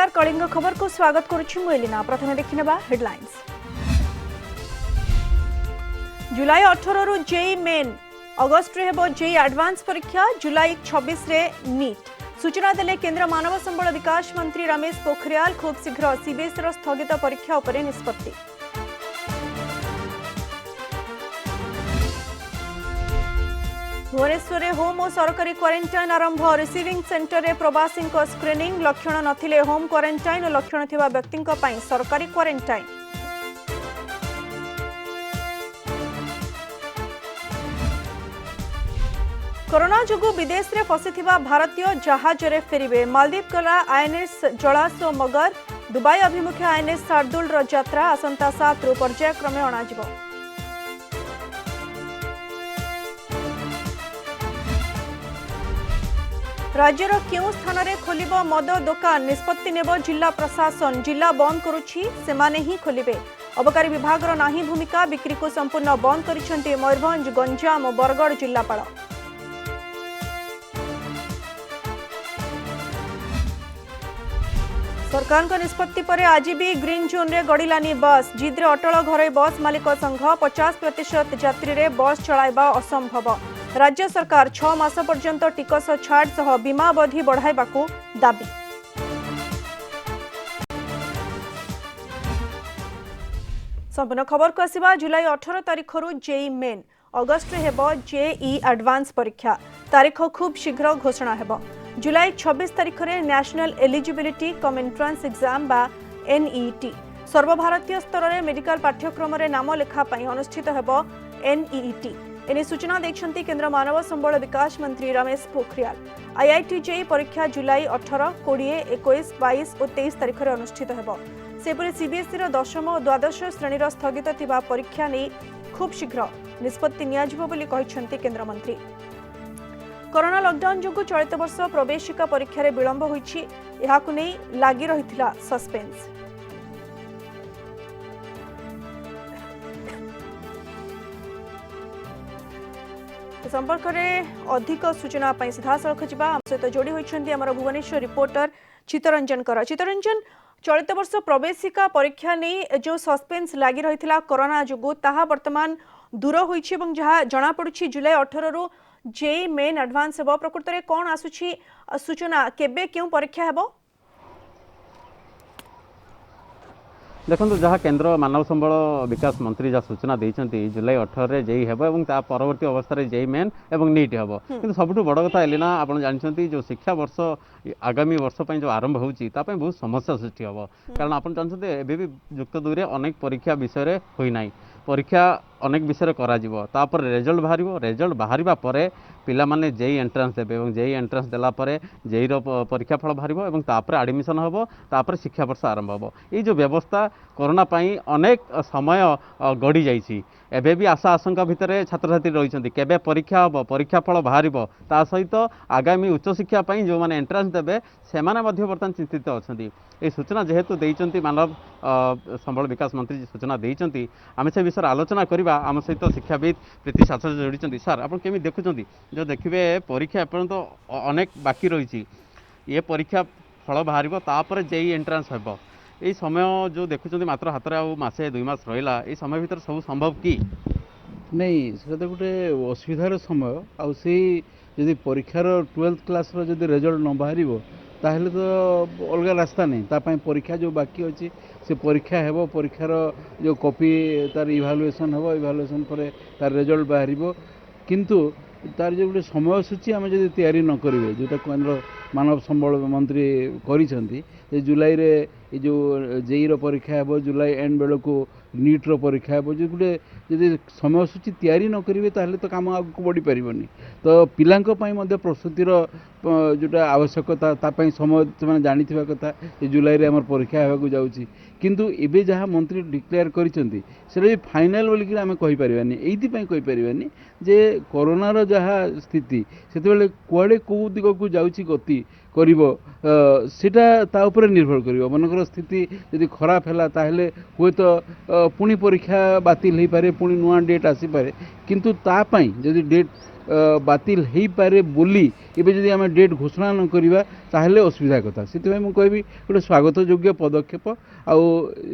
नमस्कार कलिंग खबर को स्वागत करुछि मु एलिना। प्रथमे देखिनेबा हेडलाइंस। जुलाई 18 रु जेई मेन, अगस्त रे हेबो जेई एडवांस परीक्षा, जुलाई 26 रे नीट। सूचना देले केंद्र मानव संबल विकास मंत्री रमेश पोखरियाल। खूब शीघ्र सीबीएसई रो स्थगित परीक्षा उपरे निष्पत्ति। भुवनेश्वर में होम और सरकारी क्वारंटाइन आरंभ। रिसीविंग सेंटर में प्रवासी स्क्रीनिंग। लक्षण नथिले होम क्वारंटाइन और लक्षण थिबा व्यक्ति सरकारी क्वारंटाइन। कोरोना जोगु विदेश में फसीथिबा भारतीय जहाज रे फेरिबे। मालदीव गला आईएनएस जलास और मगर। दुबई अभिमुखे आईएनएस शार्दुल रो यात्रा आसंता 7 रु पर्यायक्रमे अणाजिबो। राज्यर क्यों स्थान में खोलिब मद दुकान, निष्पत्ति नेब जिला प्रशासन। जिला बंद करुछि, सेमाने ही खोलिबे। अबकारी विभाग नाही भूमिका, बिक्री को संपूर्ण बंद करिसेंती मयूरभंज, गंजाम और बरगड़ जिलापाल। सरकार निष्पत्ति पर आज भी ग्रीन जोन रे गड़िलानी बस। जिद्रे अटल घर बस मालिक संघ 50% यात्री रे बस चलाइबा असंभव। राज्य सरकार 6 मास पर्यंत टिकस छाड़ सह बीमा अवधि बढ़ाइबाकू दाबी। संपूर्ण खबर को आसिबा। जुलाई 18 तारिख रु जेई मेन, अगस्त रे हेबो जेई एडवांस परीक्षा। तारीख खूब शीघ्र घोषणा हेबो। जुलाई 26 तारिख रे national eligibility cum entrance exam बा एनईटी। सर्वभारतीय स्तर में मेडिकल पाठ्यक्रम रे नाम लेखा पई अनुष्ठित हेबो एनईटी। एने सूचना देखछंती केंद्र मानव संबल विकास मंत्री रमेश पोखरियाल। आईआईटी जेई परीक्षा जुलाई 18, 20, 21, 22 और 23 तारिख रे अनुष्ठित हेबो। सेपरि सीबीएसई रो 10म और 12श श्रेणी रो स्थगित थिबा परीक्षा नै खूब शीघ्र निष्पत्ति नियाजिबो बोली कहिसंती केंद्र मंत्री। कोरोना लॉकडाउन जोगु चलित वर्ष प्रवेशिका परीक्षा रे विलंब होईछि। एहाकु नै लागि रहिथिला सस्पेंस। संपर्क में अधिक सूचना सीधासख जा सहित जोड़ी होती भुवनेश्वर रिपोर्टर चित्तरंजन कर। चित्तरंजन, चलित वर्ष प्रवेशिका परीक्षा नहीं जो सस्पेंस लगी रही कोरोना जोगु ताहा वर्तमान दूर होईछि एवं जहाँ जना पड़ुछि जुलाई 18 रु जेई मेन एडवांस हेबो। प्रकृत में कौन आसुछि सूचना, केबे क्यों परीक्षा हेबो? देखो जहाँ केंद्र मानव संबल विकास मंत्री जहाँ सूचना देते जुलाई 18 रे जेई हेबो एवं ता परवर्ती अवस्था जेई मेन एवं नीट हेबो। किंतु सबुठु बड़ कथा एलिना, आपण जानछंती जो शिक्षा वर्ष आगामी वर्ष पई जो आरंभ होउची ता पई बहुत समस्या सृष्टि हेबो। कारण आपण जानछंती एबे भी युक्त 2 रे अनेक परीक्षा विषय रे होई नाही। परीक्षा अनेक विषय करा जिवो, तापर रिजल्ट बाहरिबो। रिजल्ट बाहरिबा परे पिला माने जेई एंट्रांस देबे एवं जेई एंट्रांस देला परे जेई रो परीक्षा फल बाहरिबो एवं तापर एडमिशन हबो, तापर शिक्षा वर्ष आरंभ हबो। ए जो व्यवस्था कोरोना पई अनेक समय गड़ी जाइछि। एबे भी आशा आशंका भितर छात्र छात्री रहिसंती केबे परीक्षा हबो, परीक्षा फल बाहरिबो। ता सहित आगामी उच्च शिक्षा पई जो माने एंट्रांस देबे सेमाने मध्ये वर्तमान चिंतित अछंती। ए सूचना जेहेतु देइचंती मानव संबल विकास मंत्री सूचना देइचंती, आमे से विषय आलोचना करबा। आम सहित शिक्षाविद प्रीति शास्त्री जोड़ी। सर, आप केमी देखुं जो देखिए परीक्षा एपर्यंत अनेक बाकी रही, ये परीक्षा फल बाहर तापर जेई एंट्रांस हेबो। ये समय जो देखुं मात्र हाथ में मसे 2 मास रहा, ये समय भीतर सब संभव कि नहीं? से तो गोटे असुविधार समय आदि परीक्षार 12th क्लास जदि रिजल्ट न बाहर ताहले तो अलग रास्ता नहीं। तापाई परीक्षा जो बाकी अच्छी से परीक्षा हेबो, परीक्षार जो कॉपी तार इभालुएसन हेबो, इभालुएसन पर तार रिजल्ट बाहर। किंतु तार जो गोटे समयसूची आम जब तैयारी न करेंगे, जोटा केंद्र मानव संबल मंत्री करिसेंती जुलाई रे जो जेई रो परीक्षा हेबो, जुलाई एंड बेल को नीट रो परीक्षा हेबो। जो गोटे जदि समयसूची तैयारी न करेंगे ताहले तो काम आगु बढ़ी पारिबनी। तो पिलांको पई मध्ये प्रस्तुतिर जोटा आवश्यकता तापाई समय से जानिथिबा कथा जुलाई रे हमर परीक्षा हेबाकू जाउची। किंतु एबे जहाँ मंत्री डिक्लेयर करिसेंती सेटा फाइनल बोलिक आम कहि पारिबानी। एइथि पई कहि पारिबानी जे कोरोनार जहाँ स्थिति सेतेबेले कुआडे को दिग को जाउची गति करिवो सेटा ता ऊपर निर्भर करिवो। मनकर स्थिति यदि खराब हैला ताहले हुए तो पुणी परीक्षा बातिल हो पारे, पुणी नुआ डेट आसी पारे। किंतु ता पई यदि डेट बातिल हो पारे बोली एबे जदि आम डेट घोषणा न करिबा ताहेले असुविधा कथा से मुझे कहबी गोटे स्वागत योग्य पदक्षेप आउ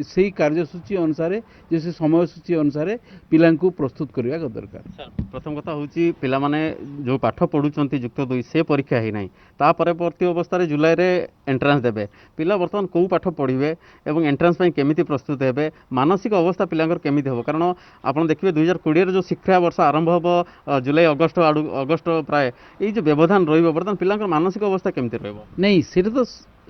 से कार्यसूची अनुसार जे से समयसूची अनुसार पिलांकु प्रस्तुत करबा दरकार। प्रथम कथा हूँ पिलाने जो पाठ पढ़ुंट युक्त 2 से परीक्षा ही ना ता परवर्ती अवस्था जुलाई रे एंट्रांस देबे पिला बर्तमान कौ पाठ पढ़े और एंट्रांस केमिति प्रस्तुत हेबे मानसिक अवस्था पिलांकर केमिति हो कारण आपन देखिए 2020 जो शिक्षा वर्ष आरंभ हो जुलाई अगस्त अगस्त प्राय ये जो व्यवधान रहिबो बर्तमान पिलांकर मानसिक अवस्था केमिति रहबो नहीं सेटा तो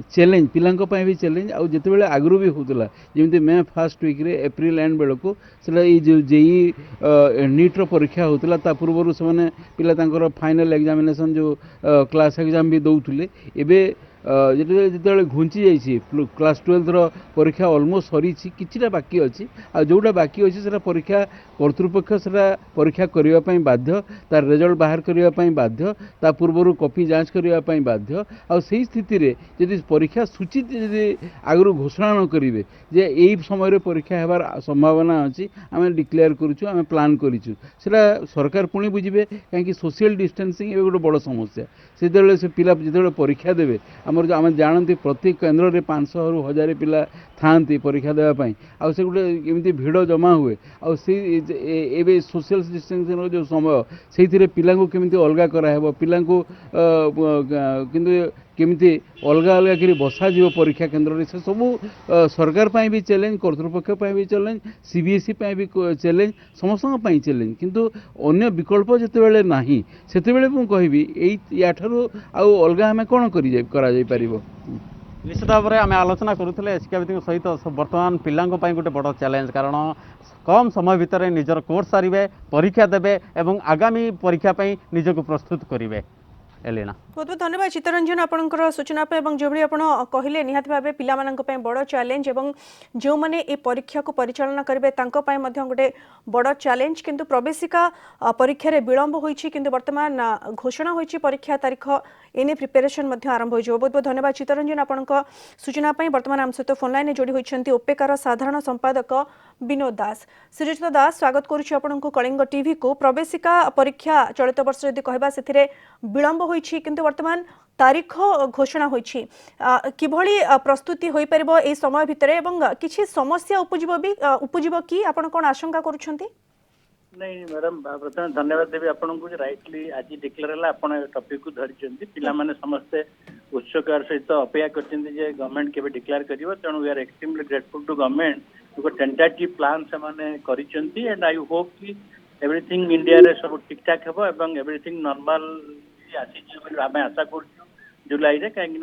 चैलेंज पिलांको ପାଇଁ भी चैलेंज आउ जितेबाला आगु भी होता जमी मे फास्ट वीक रे एप्रिल एंड बेलू से जो जेई नीट्र परीक्षा होता पूर्व से पिला फाइनल एग्जामिनेशन जो क्लास एग्जाम भी दौले एबे जिते घुंची जाइए क्लास 12 परीक्षा ऑलमोस्ट सरी किछिटा बाकी अच्छी आ जोटा बाकी अच्छी से परीक्षा कर्तृपक्ष से परीक्षा करने बाध्य तार रिजल्ट बाहर करने बाध्य ता पूर्व कॉपी जांच करने बाध्य आ से स्थिति रे यदि परीक्षा सूची यदि आगु घोषणा न करेंगे जे यही समय परीक्षा हेबार संभावना अच्छी आम डिक्लेयर करूँ आम प्लान करूँ सरकार पुणी बुझे कहीं सोशल डिस्टेंसिंग ए गोटे बड़ समस्या से पिला जो परीक्षा देवे आमर जो आम जानती प्रति केन्द्र में 500 ରୁ 1000 पिला थांती परीक्षा देवाई आ से गोटे एमती भिड़ जमा हुए आ सोशल डिस्टेंसिंग जो समय से पिला केमी अलग कराब पिला केमिति अलग अलग करी बसा जीव परीक्षा केन्द्र रे से सब सरकार पाई भी चैलेंज कर्तृपक्ष पाई भी चैलेंज सीबीएसई पाई भी चैलेंज समस्त पाई चैलेंज किंतु अन्य विकल्प जितेबाला नाही सेतेबेले मु कहबी एई याठारु आउ अलग आमे कोन करा जाई परिबो। निश्चित भाव में आम आलोचना करुले शिक्षाविद सहित बर्तमान पिलांको पाई गोटे बड़ चैलेंज कारण कम समय भितर निजर कोर्स सारे परीक्षा देवे और आगामी परीक्षा पाई निजक प्रस्तुत करेंगे। एलिना बहुत बहुत धन्यवाद चित्तरंजन आपनकर सूचना पे जो भी आपण कहले निहाती भाव पिलामानंक बड़ चैलेंज एवं जो मैंने ए परीक्षा को परिचालना करेंगे गोटे बड़ चैलेंज किंतु प्रवेशिका परीक्षा रे विलंब होईछि किंतु वर्तमान घोषणा होईछि परीक्षा तारीख एने प्रिपेरेशन आरंभ हो। बहुत बहुत धन्यवाद चित्तरंजन आपनक सूचना पे। वर्तमान आम सहित फोन लाइन जोड़ी होइछन्ति ओपेकार साधारण संपादक विनोद दास। श्रीजित दास स्वागत करुछि आपनक कलिंग टीवी को। प्रवेशिका परीक्षा चलित वर्ष यदि कहबा सेथिरे विलंब होईछि किंतु वर्तमान तारीख घोषणा होईछि किभଳି प्रस्तुति होई परबो ए समय भितरे एवं किछि समस्या उपजिबो कि आपण कोन आशंका करूछन्ति? नहीं मैडम प्रथम धन्यवाद देवी आपन को राइटली आज डिक्लेयर है आप टॉपिक को धरी पिलाने समस्ते उत्सुकार सहित अपेक्षा करछन्ति जे गवर्नमेंट केबे डिक्लेयर करिवो तेणु we are extremely grateful to government because tentative plan से माने करिछन्ति एंड आई होप कि एवरीथिंग इंडिया रे सब ठीक ठाक हेबो एवं एवरीथिंग नॉर्मल आसी आम आशा कर जुलाई रे कहीं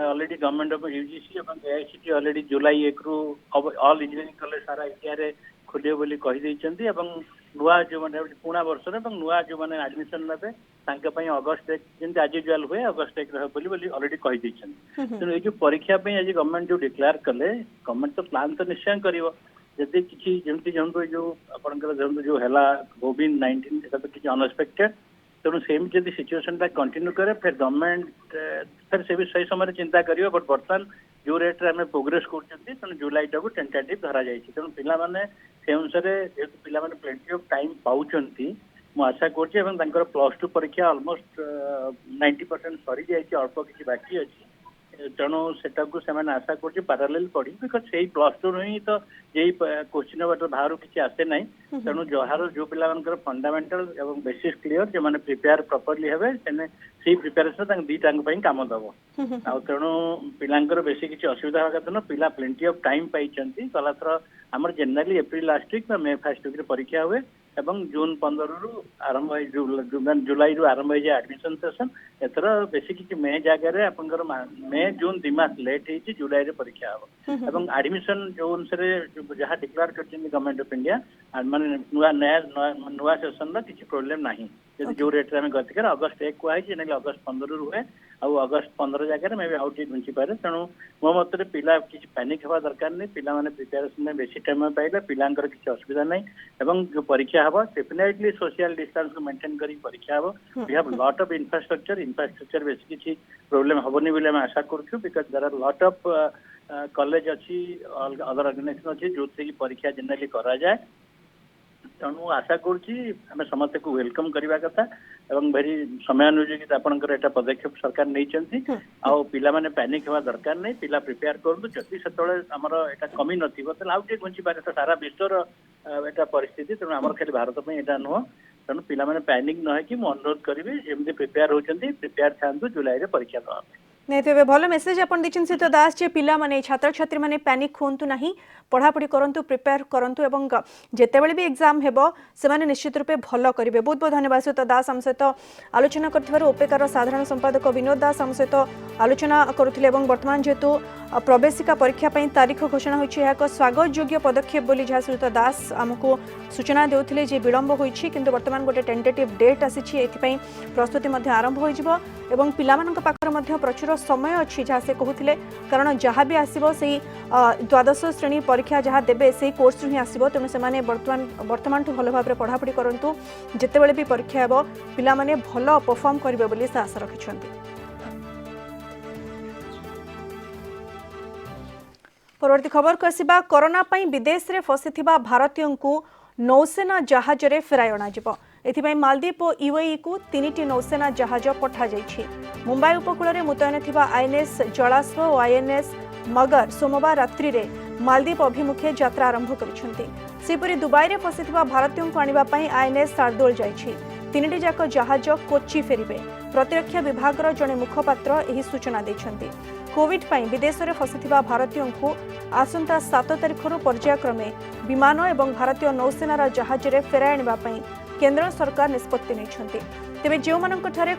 ऑलरेडी गवर्नमेंट ऑफ यूजीसी और एआईसीटी ऑलरेडी जुलाई 1 रु ऑल इंजीनियरिंग कॉलेज सारा इंडिया रे खोलियो बोली कहि दैछन्ति एवं नुआ जो माने पुणा वर्ष रे एवं नुआ जो माने एडमिशन नेबे तांके पई अगस्त 1 जेंति आज यूजुअल हुए अगस्त 1 रह बोली ऑलरेडी कहि दैछन्ति तेणु ए जो परीक्षा पई आज गवर्नमेंट जो डिक्लेयर कले गवर्नमेंट तो प्लान तो निश्चय करिवो जदि किछि जेंति जंतु जो आपनकर जंतु जो हैला कोविड-19 एटा तो किछि अनएक्सपेक्टेड तेणु सेम जब सिचुएसन कंटिन्यू करे फिर गवर्नमेंट फिर से भी सही समय चिंता करियो बट बर्तमान जो रेट रे हमें प्रोग्रेस करछन्ती तेणु जुलाई टाको टेंटेटिव धरा जाइछि तेणु पिला माने से अनुसार जेतु पिला माने प्लेंटी ऑफ टाइम पाउछन्ती मु आशा करछि एवं तांकर +2 परीक्षा ऑलमोस्ट 90% सरी जाइछि अल्प किछि बाकी अछि तेणु सेटा को से आशा करछि पैरेलल पढ़ी बिकॉज सेही +2 ही तो यही क्वेश्चन पेपर बाहर किसी आसे ना तेणु जहार जो पिलांकर फंडामेंटल एवं बेसिस क्लियर जो मैंने प्रिपेयर प्रॉपर्ली हेबे तेने से प्रिपेरेशन दी टांग काम दब आ तेणु पिलांकर बेसी किसी असुविधा होगा तो पिला प्लेंटी ऑफ टाइम पाइछन्ती गला थर आमर जनरली एप्रिल लास्ट वीक मे फर्स्ट वीक परीक्षा हुए एवं जून 15 रु आरंभ जुलाई रु आरंभ हो एडमिशन सेशन एथर बेसी किसी मे जगह आपंकर मे जून 2 मास लेट होती जुलाई रे परीक्षा हम एवं एडमिशन जो अनुसार जहाँ डिक्लेयर कर गवर्नमेंट ऑफ इंडिया माने नुआ सेशन किसी प्रोब्लेम नहीं यदि जो रेट में गति कर अगस्त 1 को आई ना अगस्त 15 रु हुए आउ अगस्त 15 जगह मे भी आउट घुंची पारे तेणु मो मत पिला किसी पैनिक हवा दरकार नहीं पिला माने प्रिपेरेशन में बेसी टाइम पाइले पिलांकर किसी असुविधा नहीं एवं जो परीक्षा हम डेफिनेटली सोशल डिस्टेंस को मेंटेन करी परीक्षा हम we have lot of infrastructure बेसी किसी प्रोब्लेम हेनी बोली आम आशा करूँ because there are lot of college अच्छी अदर ऑर्गेनाइजेशन अच्छी जो परीक्षा जनरली करा जाए तेणु आशा करुच्ची आम समस्त को वेलकम करवा कथा एवं भेरी समयानुयोजित आपंकर एटा पदक्षेप सरकार नहीं पिला माने पैनिक हवा दरकार नहीं पिला प्रिपेयर करूँ जदि से आमर एटा कमी नथिबो त आउटे घुंची पारे तो सारा विश्वर एटा परिस्थिति तेणु आमर खाली भारत में एटा नुह तेणु पिला माने पैनिक न है कि मु अनुरोध करी जमी प्रिपेयर होती प्रिपेयर था जुलाई रे परीक्षा दवा नहीं तो भल मेसेज आप शीत दास जे पिला माने छात्र छात्री माने पैनिक होंतु नहीं पढ़ापढ़ी करंतु प्रिपेयर करंतु एवं जेतेबेले भी एग्जाम हेबो से माने निश्चित रूपे भल करिवे। बहुत बहुत धन्यवाद शीत दास आम सहित आलोचना करथिबार ओपेकार साधारण संपादक विनोद दास आम सहित आलोचना करुथिले एवं वर्तमान जेतु प्रवेशिका परीक्षा पई तारीख घोषणा होइछि एक स्वागत योग्य पदक्षेप बोली जहा शीत दास आमको सूचना देउथिले जे विलंब होइछि किंतु वर्तमान गोटे टेंटेटिव डेट आसीछि एथि पई प्रस्तुति मध्ये आरंभ होई जिवो एवं पिलामानक पाखर मध्ये प्रचुर समय अच्छी जहाँ से कहते कारण जहाँ भी आसो से द्वादश श्रेणी परीक्षा जहाँ देवे से कोर्स ही आसो तेणु से वर्तमान भल भाव पढ़ापढ़ी करूँ जितेबले भी परीक्षा हे पिला माने भल परफॉर्म करेंगे बोली से आशा रखिंट। परवर्ती खबर को आसिबा कोरोना पई विदेश रे फसिथिबा भारतीयों को नौसेना जहाज रे फेराई अणाजिबो एथिपाई मालदीप और यूएई को 3टी नौसेना जहाज पठा जाइछि। मुंबई उपकूल में मुतयन थिबा आईएनएस जलाश्व और आईएनएस मगर सोमवार रात्रि रे मालदीप अभिमुखे यात्रा आरंभ करिसेंति। सेपरि दुबई रे फसिथिबा भारतीयों को आनिबा पई आईएनएस शार्दुल जाइछि। 3टी जाक जहाज कोच्चि फेरिबे। प्रतिरक्षा विभाग जड़े मुखपात्र एही सूचना दैछंति। कोविड पई विदेश में फसिथिबा भारतीयों को आसंता 7 तारिखर पर्यायक्रमे विमान एवं भारतीय नौसेनार जहाज रे फेराई आनिबा पई केंद्र सरकार निष्पत्ति नहीं तेज जो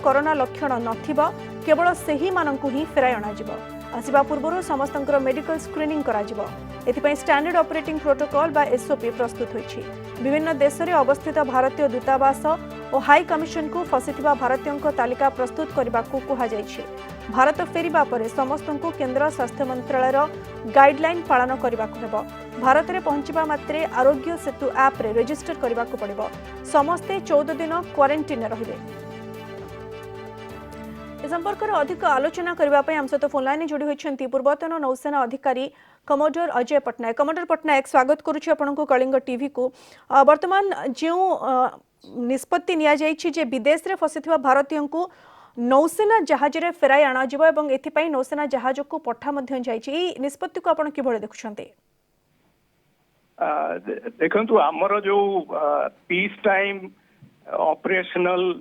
कोरोना लक्षण नथिबा केवल सेही मानंकु ही फेराई अणाजिबो। आसिबा पूर्व समस्त मेडिकल स्क्रीनिंग कराजिबो। एथिपाई स्टैंडर्ड ऑपरेटिंग प्रोटोकॉल बा एसओपी प्रस्तुत होइछि। विभिन्न देश में अवस्थित भारतीय दूतावास और हाई कमिशन को फसिथिबा भारतीयों तालिका प्रस्तुत करने को कहा जाइछि। भारत फेरिबा परे समस्त को केंद्र स्वास्थ्य मंत्रालय गाइडलाइन पालन करने को भारत में पहुंचवा मात्रे आरोग्य सेतु ऐप रे रजिस्टर करने को पड़िबो। समस्ते 14 दिन क्वारंटाइन रहिबे। इस संपर्क में अधिक आलोचना करने आम सहित फोन लाइन जोड़ी होती पूर्वतन नौसेना अधिकारी कमोडोर अजय पट्टनायक। कमोडोर पट्टनायक स्वागत करुच्ची आपनको कलिंग टीवी को। वर्तमान जो निष्पत्ति निया जाइछि जे विदेश रे फसिथिबा भारतीयों को नौसेना जहाज रे फेराई अणाजिबो एवं एथिपाई नौसेना जहाज को पठा मध्य जाइछि ई निष्पत्ति को आपण किभळे देखुछन्ते? देखंतु हमर जो पीस टाइम ऑपरेशनल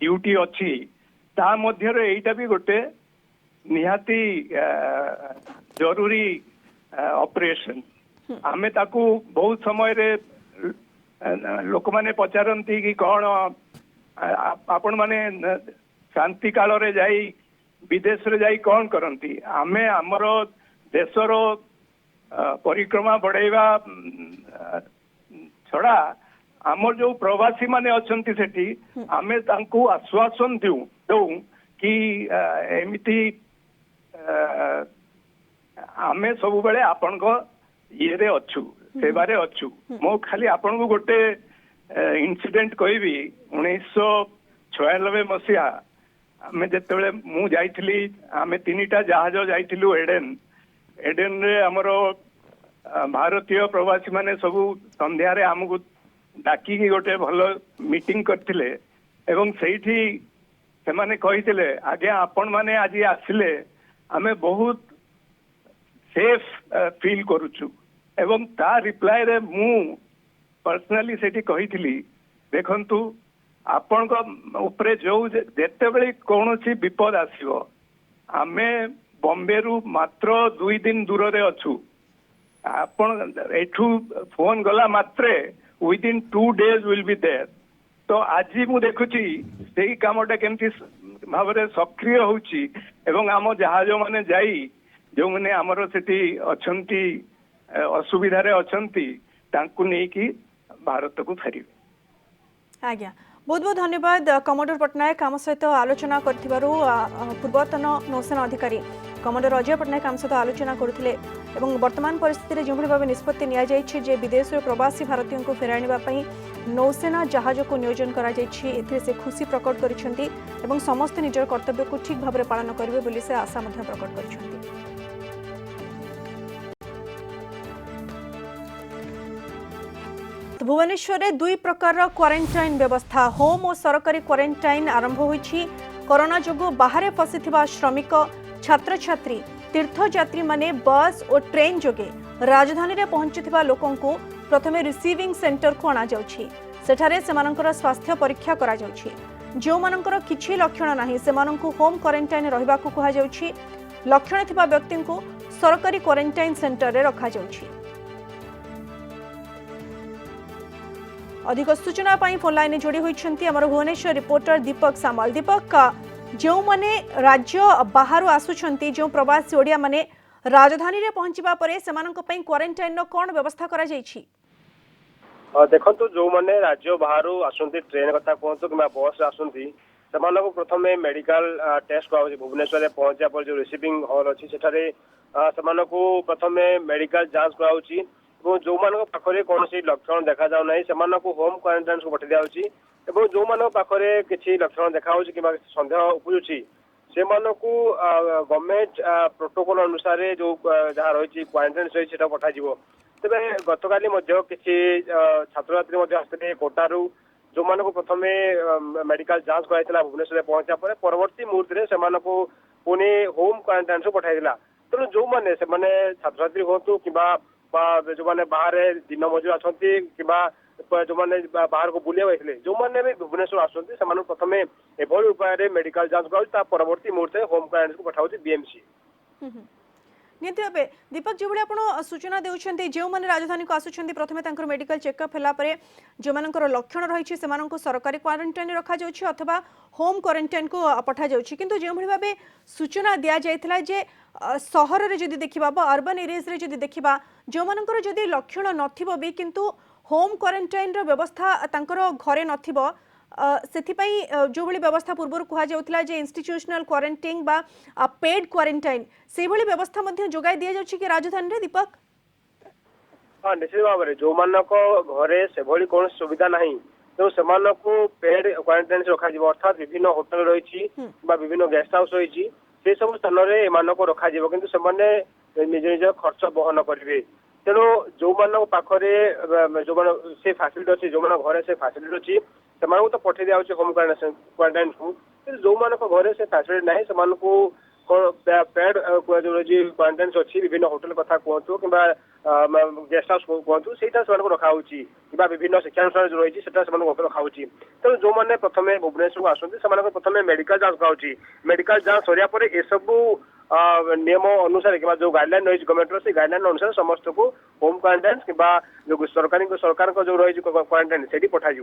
ड्यूटी अछि ता मध्य रे एटा भी गोटे निहाती जरूरी ऑपरेशन। आमे ताकू बहुत समय रे लोक माने पचारंती कि कौन आपण माने शांति काल रे जाई विदेश रे जाई कौन करंती। आमे हमर देशर परिक्रमा बढ़ाइबा छड़ा आमर जो प्रवासी माने अछंती सेठी आमे तांको आश्वासन दऊ कि एमिति आमे सब बेले आपण को ये रे अछु सेवारे अछु। मो खाली आपण को गोटे इनसिडेंट कहबी 1996 मसीहा आमे जेतेबेले मु जाइथिली आमे 3टा जहाज जाइथिलु एडेन रे हमरो भारतीय प्रवासी माने सबु संध्या रे हमकु डाकी की गोटे भल मीटिंग करथिले एवं सेठी से माने कहिथिले आगे आपण माने आज आसिले आमे बहुत सेफ फील करूछु एवं ता रिप्लाई रे मु पर्सनली सेठी कहिथिली देखंतु आपण को ऊपर जो जेतेबेले कोनोसी विपद आसीबो आमे बॉम्बे रु मात्र 2 दिन दूर रे अछु। आपण एठू फोन गला मात्रे within 2 days will be there. तो आज मु देखुची सेही कामटा केमती भावरे सक्रिय होउची एवं आम जहाज माने जाई जो माने हमर सेठी अछंती असुविधा रे अछंती तांकु नै कि भारत को फेरिबे। आज्ञा बहुत बहुत धन्यवाद कमोडोर पट्टनायक आम सहित आलोचना करथिबारु पूर्वतन नौसेना अधिकारी कमोडोर अजय पट्टनायक आम सहित आलोचना करथिले एवं वर्तमान परिस्थिति रे जेभଳି भाबे निष्पत्ति निया जाइछि जे विदेश रे प्रवासी भारतीयों को फेराणीबा पई नौसेना जहाज को नियोजन करा जाइछि एथिरे से खुशी प्रकट करिसेंती एवं समस्त निजर कर्तव्य को ठीक भाबरे पालन करिवे बोली से आशा मध्य प्रकट करिसेंती। तो भुवनेश्वर में दुई प्रकार क्वारंटाइन व्यवस्था होम और सरकारी क्वारंटाइन आरंभ होईछि। कोरोना जोगु बाहर फसिथिबा श्रमिक छात्र छात्री तीर्थयात्री माने बस और ट्रेन जोगे राजधानी रे पहुंचुथिबा लोकन को प्रथमे रिसीविंग सेंटर को अना जाउछि। सेठारे सेमानंकर स्वास्थ्य परीक्षा करा जाउछि। जो मानंकर किछि लक्षण नाही सेमानंकु होम क्वारंटाइन रहिबाकु कहा जाउछि। लक्षण थिबा व्यक्ति को सरकारी क्वारंटाइन सेंटर रे रखा जाउछि। अधिक सूचना पाई फोन लाइन जोड़ी होइछन्ती हमर भुवनेश्वर रिपोर्टर दीपक सामल। दीपक, जो माने राज्य बाहर आसुछन्ती जो प्रवासी ओडिया माने राजधानी रे पहुंचीबा परे सेमानक पई क्वारंटाइन नो कोन व्यवस्था करा जाइछि? देखो जो मैंने राज्य बाहर आसती ट्रेन कथा कहतु कि बस आसती से प्रथम मेडिकल टेस्ट कराऊँ भुवनेश्वर पहुंचा पर जो रिसीविंग हॉल अच्छी सेठारे से प्रथम मेडिकल जांच कराऊँ जो पाखे कौन लक्षण देखा जाऊना से होम क्वारंटाइन को पठाई दिया जो पाखे किसी लक्षण देखा कि सन्देह उपजुची से गवर्नमेंट प्रोटोकॉल अनुसार जो जहाँ रही क्वारंटाइन रही पठाई तेरे गतकाली किसी छात्र छात्री आसते कोटारू जो मान प्रथम मेडिकल जांच कराई भुवनेश्वर पहुंचा पर परवर्ती मुहूर्त में से पुणी होम क्वारंटाइन को पठाई तेणु जो मैंने छात्र छात्री हूँ कि जो मैंने बाहर दिन मजूर अच्छा कि जो मैंने बाहर को बुलिया जाते जो मैंने भी भुवनेश्वर आसती से प्रथम एभली उपाय मेडिकल जांच कराऊँ परवर्ती मुहूर्त में होम क्वारंटाइन को पठाऊँ बीएमसी। निहती भावे दीपक जो आप सूचना देउछन्ती जो माने राजधानी को आसुछन्ती प्रथमे तांकर मेडिकल चेकअप होला परे जो मानकर लक्षण रही सेमानंको सरकारी क्वारंटाइन रखा जाउछि अथवा होम क्वारंटाइन को पठा जाउछि। किंतु जो भली भावे सूचना दिया जायथला जे शहर रे जदि देखिबा बा अर्बन एरियाज रे जदि देखिबा जो मानकर जदि लक्षण नथिबो भी किंतु होम क्वारंटाइन रो व्यवस्था तांकर घरे नथिबो सेथिपाई जो भली व्यवस्था पूर्व कहा जाउथला जे इंस्टीट्यूशनल क्वारंटाइन बा पेड क्वारंटाइन से भली व्यवस्था मध्ये जोगाई दिया जाउछि कि राजधानी रे दीपक? हाँ निश्चित भाव में जो मानक घरे से भली कौन सुविधा नहीं तो से पेड क्वारंटाइन रखा अर्थात विभिन्न होटल रही विभिन्न गेस्ट हाउस रही से सब स्थान में रखा किंतु से निज निज खर्च बहन करेंगे तेणु जो मान पाखे जो से फैसिलिटी अच्छी जो घरे से फैसिलिटी अच्छी से तो पठे दिया होम क्वारंटाइन को जो मान घरे से फैसिलिटी ना से पेड जो रही क्वारंटाइन अच्छी विभिन्न होटल कथा कहतु कि गेस्ट हाउस कहतु से रखा कि विभिन्न शिक्षानुष्ठान जो रही है रखा तेणु जो मैंने प्रथम भुवनेश्वर को आसती प्रथम मेडिकल जांच कराऊँ मेडिकल जांच सरिया पर ए सबू नियम अनुसार कि जो गाइडलाइन रही गवर्नमेंट से गाइडलाइन अनुसार समस्त को होम क्वारंटाइन कि जो सरकार जो रही क्वारंटाइन से पठाई।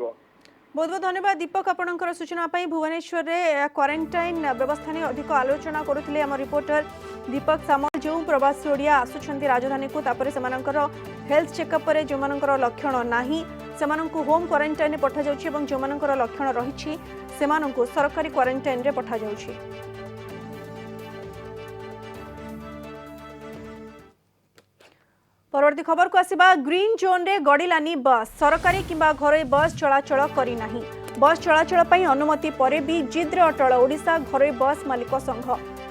बहुत बहुत धन्यवाद दीपक आपणकर सूचना पाई। भुवनेश्वर रे क्वारंटाइन व्यवस्था ने अधिक आलोचना करुथिले हम रिपोर्टर दीपक सामल जो प्रवासी ओडिया आसुछंती राजधानी को तापर सेमानकर हेल्थ चेकअप पर जो मानकर लक्षण नाही सेमानंकु होम क्वारंटाइन पठा जाउछि एवं जो मानकर लक्षण रहिछि सेमानंकु सरकारी क्वारंटाइन रे पठा जाउछि। परवर्ती खबर को आसिबा ग्रीन जोन रे गड़िलानी बस सरकारी किंबा घरोई बस चलाचल करी नाही। बस चलाचल पई अनुमति परे भी जिद्रे अटल ओडिशा घरोई बस मालिक संघ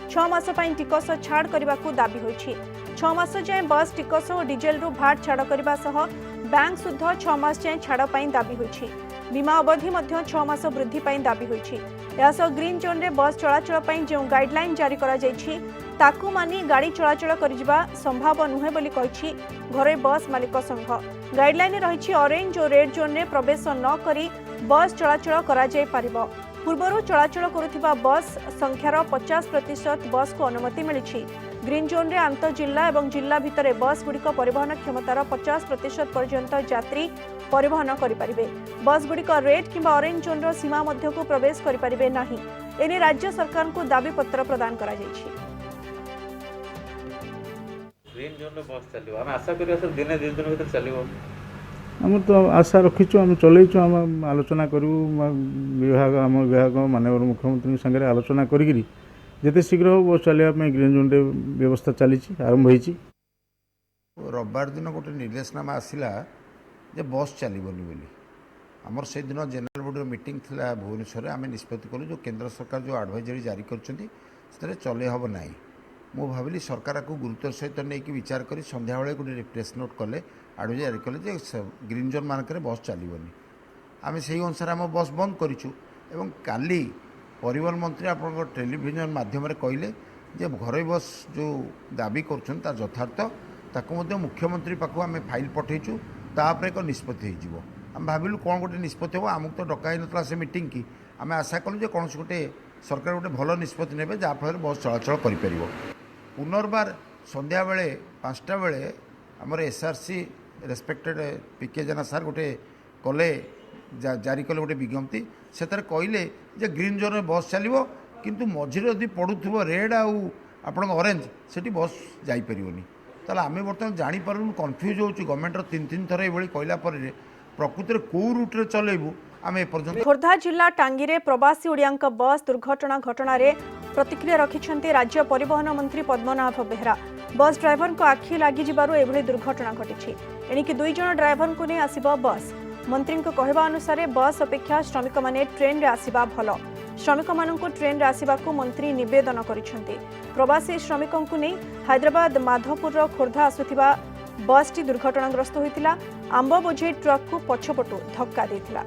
6 मास पई टिकस छाड़ करबाकू दाबी होइछि। 6 मास जाए बस टिकस और डीजेल रु भाट छाड़ करबा सह बैंक सुध 6 मास जाए छाड़ पई दाबी होइछि। बीमा अवधि मध्य 6 मास वृद्धि पई दाबी होइछि। यासह ग्रीन जोन रे बस चलाचल पई जो गाइडलाइन जारी करा जाइछि ताकू मानी गाड़ी चलाचल करिजिबा संभव नुहे बोली कहिछि घरे बस मालिक संघ। गाइडलाइन रहिछि ऑरेंज और रेड जोन रे प्रवेश न करी बस चलाचल करा जाय पारिबो। पूर्वरु चलाचल करुथिबा बस संख्यार 50% बस को अनुमति मिलिछि। ग्रीन जोन रे आंतर जिल्ला एवं जिल्ला भितरे बस गुड़िक परिवहन क्षमतार 50% पर्यंत यात्री परिवहन करिपारिबे। बस गुड़िक रेड किंबा ऑरेंज जोन रो सीमा मध्य को प्रवेश करिपारिबे नाही। एने राज्य सरकार को दाबी पत्र प्रदान करा जायछि। ग्रीन जोन रे बस चलिबो हम आशा करिया सब दिने 2 दिन भीतर चलिबो आम तो आशा रखीचु आम चलैचु आम आलोचना करू विभाग आम विभाग माननीय मुख्यमंत्री संगे आलोचना करी जिते शीघ्र हो बस चलने ग्रीन जोन रे व्यवस्था चली आरंभ होती। रविवार दिन गोटे निर्देशनामा आसला जे बस चलबनी बोली आमर से दिन जनरल बॉडी मीटिंग थिला भुवनेश्वर आम निष्पत्ति कलु जो केंद्र सरकार जो एडवाइजरी जारी कर चले हम ना ମୁଁ ଭାବିଲି ସରକାର को गुरुत्वर सहित नहीं विचार कर संध्या बेले गोटे प्रेस नोट कले आड़ जारी कले ग्रीन जोन मानक बस चलनी आम से अनुसार आम बस बंद करूँ एवं काली परिवहन मंत्री आप टेलीविजन माध्यम कहले जे घर बस जो दाबी कर यथार्थ ताकू मुख्यमंत्री पाखु आम फाइल पठेचु तापर एक निष्पत्ति हो आम भाविलु कौन गोटे निष्पत्ति हम आमको तो डकाई ना से मीटिंग की आम आशा कलु जे कौन गोटे सरकार गोटे भल निष्पत्ति ने जहाँफल बस चलाचल कर पुनर्बार संध्या बेले 5टा बेले आमर एसआरसी रेस्पेक्टेड पीके जेना सार गोटे कले जारी कले गोटे विज्ञप्ति से कहले जे ग्रीन जोन में बस चलो किंतु मझिरे यदि पड़ुव रेड आप ऑरेंज से बस जापरियोनी ताल आम बर्तमान जापरूँ कन्फ्यूज हो गवर्नमेंट 3 थर ये कहला प्रकृति में कौ रूट्रे चलू आम एपर्यंत खोर्धा जिला टांगीरे प्रवासी ओडियांक बस दुर्घटना घटना प्रतिक्रिया रखिंट राज्य परिवहन मंत्री पद्मनाभ बेहरा बस ड्राइवर को आखि लगी एभली दुर्घटना घटी एणिकी 2 जन ड्राइवर को नहीं आसिब बस मंत्री कहवा अनुसार बस अपेक्षा श्रमिक माने ट्रेन रे आसिबा भल श्रमिक मानक ट्रेन रे आसिबा को मंत्री निवेदन करिसेंती प्रवासी श्रमिकों को नहीं हैदराबाद माधवपुर खोर्धा आसुथिबा बस टी दुर्घटनाग्रस्त होइतिला आंब बोझे ट्रक को पछपटू धक्का देथिला।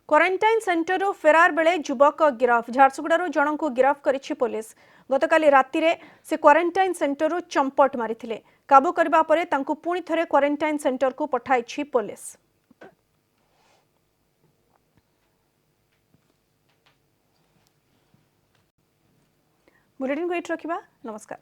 क्वारंटाइन सेंटर फेरार बेले युवक गिरफ झारसुगुड़ारू जन को गिरफ करिछि पुलिस गतकाली राति रे से क्वारंटाइन सेंटर चंपट मारिथिले काबू करबा परे तांकु पुणी थरे क्वारंटाइन सेंटर को पठाइछि पुलिस। बुलेटिन को एट रखिबा नमस्कार।